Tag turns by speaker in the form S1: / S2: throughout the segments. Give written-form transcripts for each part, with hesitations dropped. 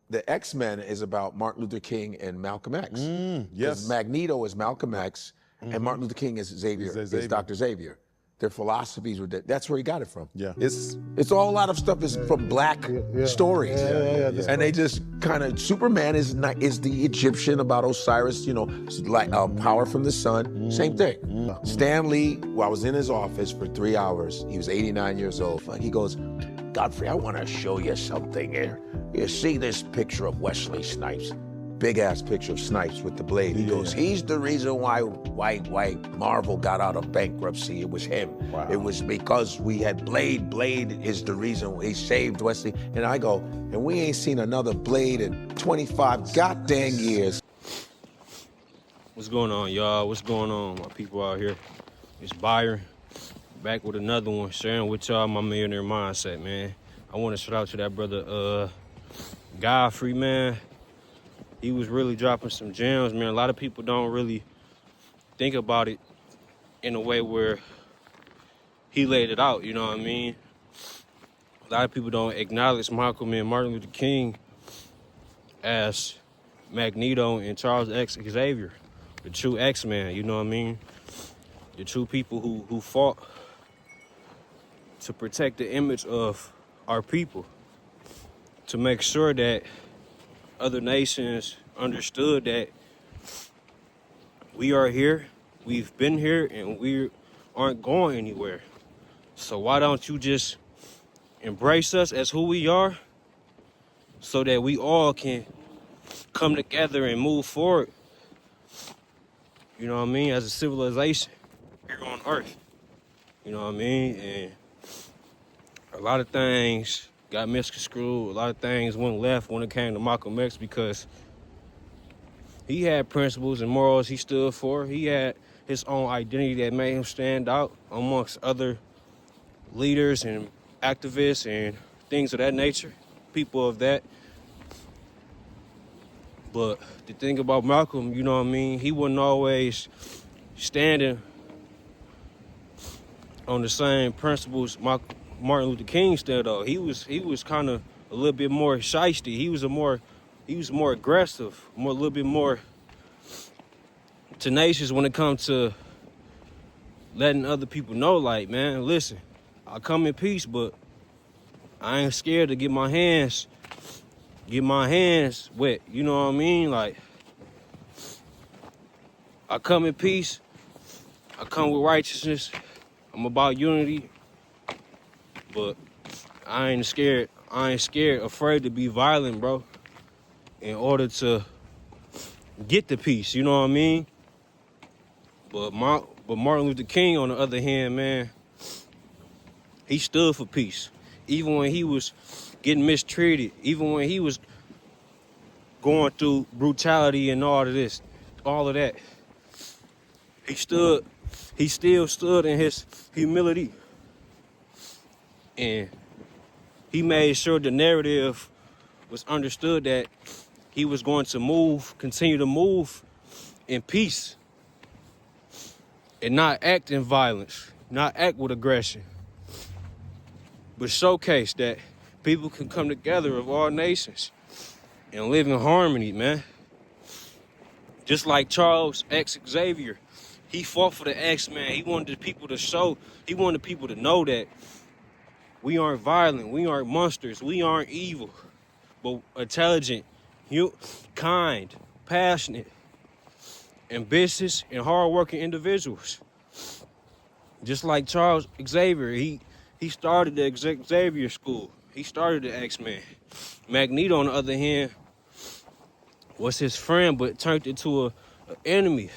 S1: the X-Men is about Martin Luther King and Malcolm X.
S2: Yes.
S1: Magneto is Malcolm X, and Martin Luther King is Xavier, is Dr. Xavier. Their philosophies were that's where he got it from.
S2: Yeah.
S1: It's all, a lot of stuff is from black stories. And they just kind of, Superman is the Egyptian about Osiris, you know, like power from the sun, same thing. Stan Lee, well, I was in his office for 3 hours. He was 89 years old. He goes, Godfrey, I want to show you something here. You see this picture of Wesley Snipes, big ass picture of Snipes with the blade. He goes, he's the reason why Marvel got out of bankruptcy. It was him.
S2: Wow.
S1: It was because we had Blade. Blade is the reason he saved Wesley. And I go, and we ain't seen another Blade in 25 goddamn years.
S3: What's going on, y'all? What's going on, my people out here? It's Byron, back with another one, sharing with y'all my millionaire mindset, man. I want to shout out to that brother, Godfrey, man. He was really dropping some gems, man. A lot of people don't really think about it in a way where he laid it out, you know what I mean? A lot of people don't acknowledge Malcolm and Martin Luther King as Magneto and Charles X. Xavier, the true X-Men, you know what I mean? The true people who fought to protect the image of our people, to make sure that other nations understood that we are here, we've been here, and we aren't going anywhere. So why don't you just embrace us as who we are so that we all can come together and move forward, you know what I mean, as a civilization here on Earth, you know what I mean? And a lot of things got misconstrued. A lot of things went left when it came to Malcolm X because he had principles and morals he stood for. He had his own identity that made him stand out amongst other leaders and activists and things of that nature, people of that. But the thing about Malcolm, you know what I mean, he wasn't always standing on the same principles Martin Luther King stood on. He was kind of a little bit more shiesty. He was more aggressive, a little bit more tenacious when it comes to letting other people know, like, man, listen, I come in peace, but I ain't scared to get my hands wet. You know what I mean? Like, I come in peace. I come with righteousness. I'm about unity. But I ain't scared, afraid to be violent, bro, in order to get the peace, you know what I mean? But Martin Luther King, on the other hand, man, he stood for peace. Even when he was getting mistreated, even when he was going through brutality and all of that, he still stood in his humility. And he made sure the narrative was understood that he was going to continue to move in peace and not act in violence, not act with aggression, but showcase that people can come together of all nations and live in harmony, man. Just like Charles X. Xavier, he fought for the X-Men. He wanted people to know that we aren't violent, we aren't monsters, we aren't evil, but intelligent, kind, passionate, ambitious, and hardworking individuals. Just like Charles Xavier, he started the Xavier School. He started the X-Men. Magneto, on the other hand, was his friend, but turned into an enemy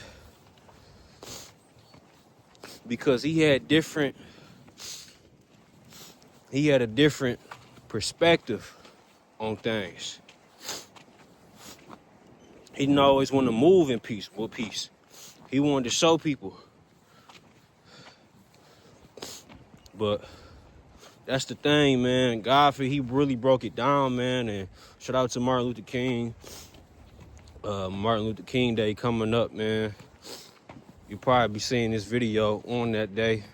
S3: because he had a different perspective on things. He didn't always want to move in peace. He wanted to show people. But that's the thing, man. Godfrey, he really broke it down, man. And shout out to Martin Luther King. Martin Luther King Day coming up, man. You'll probably be seeing this video on that day.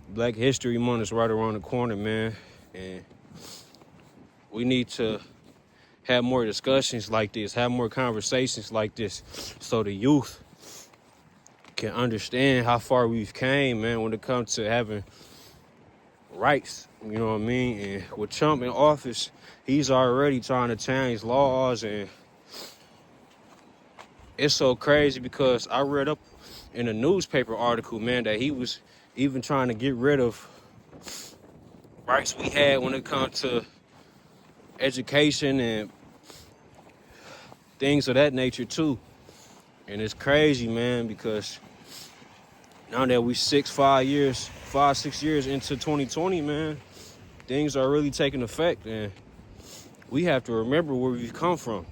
S3: Black History Month is right around the corner, man. And we need to have more discussions like this, have more conversations like this, so the youth can understand how far we've came, man, when it comes to having rights, you know what I mean? And with Trump in office, he's already trying to change laws, and it's so crazy because I read up in a newspaper article, man, that he was even trying to get rid of rights we had when it comes to education and things of that nature too. And it's crazy, man, because now that we 6 years into 2020, man, things are really taking effect, and we have to remember where we've come from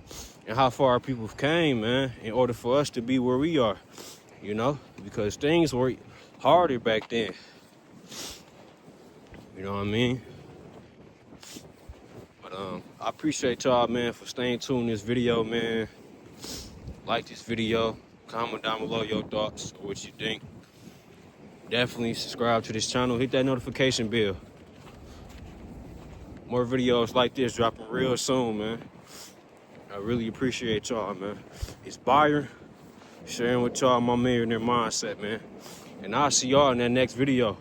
S3: and how far our people came, man, in order for us to be where we are, you know, because things were harder back then. You know what I mean? But I appreciate y'all, man, for staying tuned in this video, man. Like this video, comment down below your thoughts or what you think. Definitely subscribe to this channel, hit that notification bell. More videos like this dropping real soon, man. I really appreciate y'all, man. It's Byron, sharing with y'all my millionaire mindset, man. And I'll see y'all in that next video.